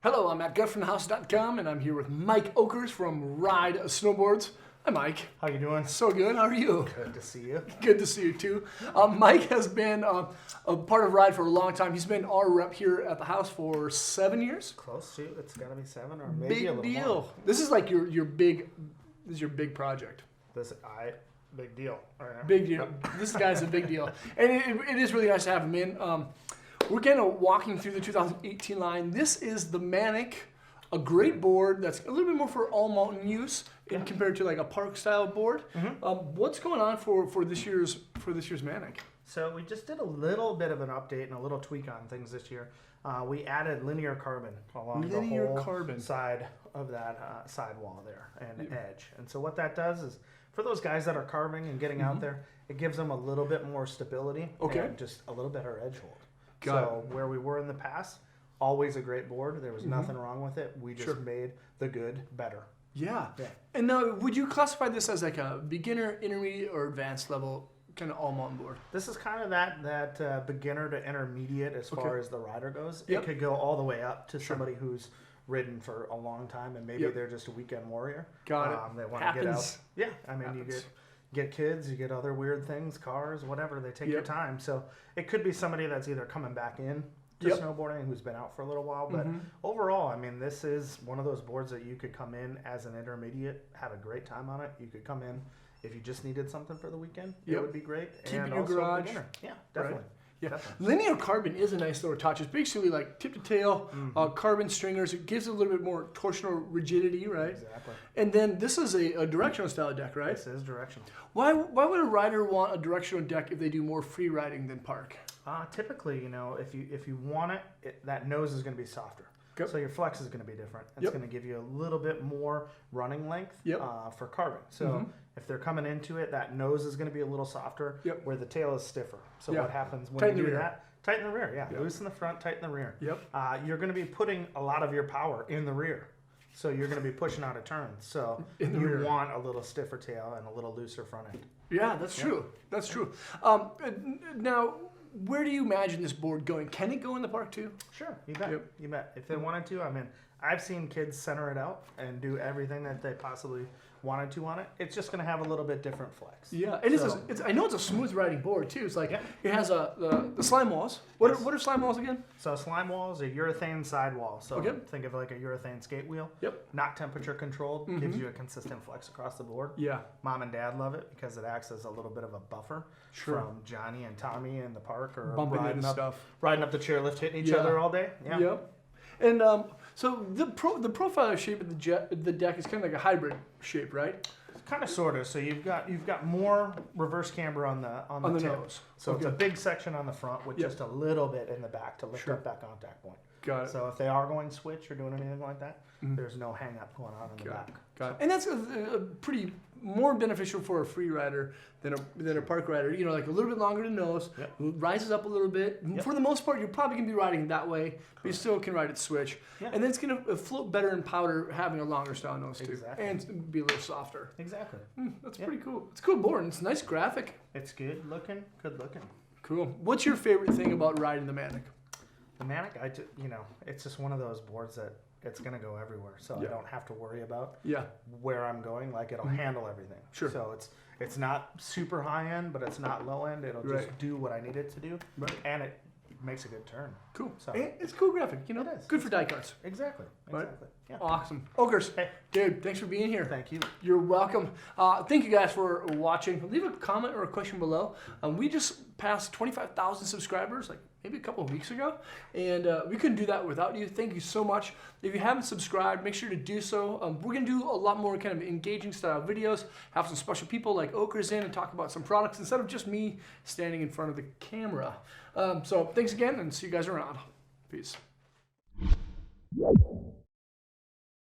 Hello, I'm at gutfromthehouse.com and I'm here with Mike Oakers from Ride Snowboards. Hi, Mike. How you doing? So good. How are you? Good to see you. Good to see you too. Mike has been a part of Ride for a long time. He's been our rep here at the house for 7 years. Close to. It's got to be 7 or maybe a little Big deal. more. This is like your big. This is your big project. Big deal. Right. Big deal. This guy's a big deal, and it is really nice to have him in. We're kind of walking through the 2018 line. This is the Manic, a great board that's a little bit more for all mountain use in compared to like a park style board. What's going on for this year's Manic? So we just did a little bit of an update and a little tweak on things this year. We added linear carbon along the whole side of that sidewall there and edge. And so what that does is for those guys that are carving and getting out there, it gives them a little bit more stability and just a little better edge hold. So where we were in the past, always a great board. There was nothing wrong with it. We just made the good better. Yeah. And now, would you classify this as like a beginner, intermediate, or advanced level kind of all mountain board? This is kind of that beginner to intermediate as far as the rider goes. It could go all the way up to somebody who's ridden for a long time and maybe they're just a weekend warrior. Got it. They want to get out. Yeah. I mean, you get kids, you get other weird things, cars, whatever. They take your time. So it could be somebody that's either coming back in to snowboarding who's been out for a little while. But overall, I mean, this is one of those boards that you could come in as an intermediate, have a great time on it. You could come in if you just needed something for the weekend. It would be great. Keep it in your garage. Yeah, definitely. Right. Yeah, linear carbon is a nice little touch. It's basically like tip to tail, carbon stringers. It gives it a little bit more torsional rigidity, right? Exactly. And then this is a directional style deck, right? This is directional. Why would a rider want a directional deck if they do more free riding than park? Typically, you know, if you want it, that nose is going to be softer. So your flex is going to be different. It's going to give you a little bit more running length for carbon. So if they're coming into it, that nose is going to be a little softer where the tail is stiffer. So what happens when you do that? Tighten the rear, loosen the front, tighten the rear. You're going to be putting a lot of your power in the rear. So you're going to be pushing out of turns. So you want a little stiffer tail and a little looser front end. Yeah, that's true. That's true. Now, where do you imagine this board going? Can it go in the park too? Sure, you bet. You bet. If they wanted to, I mean, I've seen kids center it out and do everything that they possibly wanted to on it. It's just going to have a little bit different flex. Yeah, and I know it's a smooth riding board too. It's like it has the slime walls. What are slime walls again? So slime walls are urethane sidewall. So think of like a urethane skate wheel. Not temperature controlled. Gives you a consistent flex across the board. Mom and dad love it because it acts as a little bit of a buffer from Johnny and Tommy in the park or bumping into stuff, riding up the chairlift, hitting each other all day. And so the profile shape of the deck is kind of like a hybrid shape, right? Kind of, sort of. So you've got more reverse camber on the tip. Nose. So it's a big section on the front with just a little bit in the back to lift up that contact point. Got it. So if they are going switch or doing anything like that, there's no hang up going on in the back. Got it. And that's a pretty more beneficial for a free rider than a park rider. You know, like a little bit longer to nose, rises up a little bit. For the most part, you're probably going to be riding that way, but you still can ride it switch. And then it's going to float better in powder having a longer style nose too. And be a little softer. Exactly. That's pretty cool. It's a cool board and it's a nice graphic. It's good looking. Cool. What's your favorite thing about riding the Manic? The Manic, it's just one of those boards that it's going to go everywhere. So I don't have to worry about where I'm going. Like it'll handle everything. Sure. So it's not super high end, but it's not low end. It'll just do what I need it to do. And it makes a good turn. Cool. So it's a cool graphic. You know, it is. Good for die cuts. Exactly. Yeah. Awesome. Oakers, dude, thanks for being here. Thank you. You're welcome. Thank you guys for watching. Leave a comment or a question below. We just passed 25,000 subscribers, like maybe a couple of weeks ago, and we couldn't do that without you. Thank you so much. If you haven't subscribed, make sure to do so. We're going to do a lot more kind of engaging style videos, have some special people like Oakers in and talk about some products instead of just me standing in front of the camera. So thanks again, and see you guys around. Peace.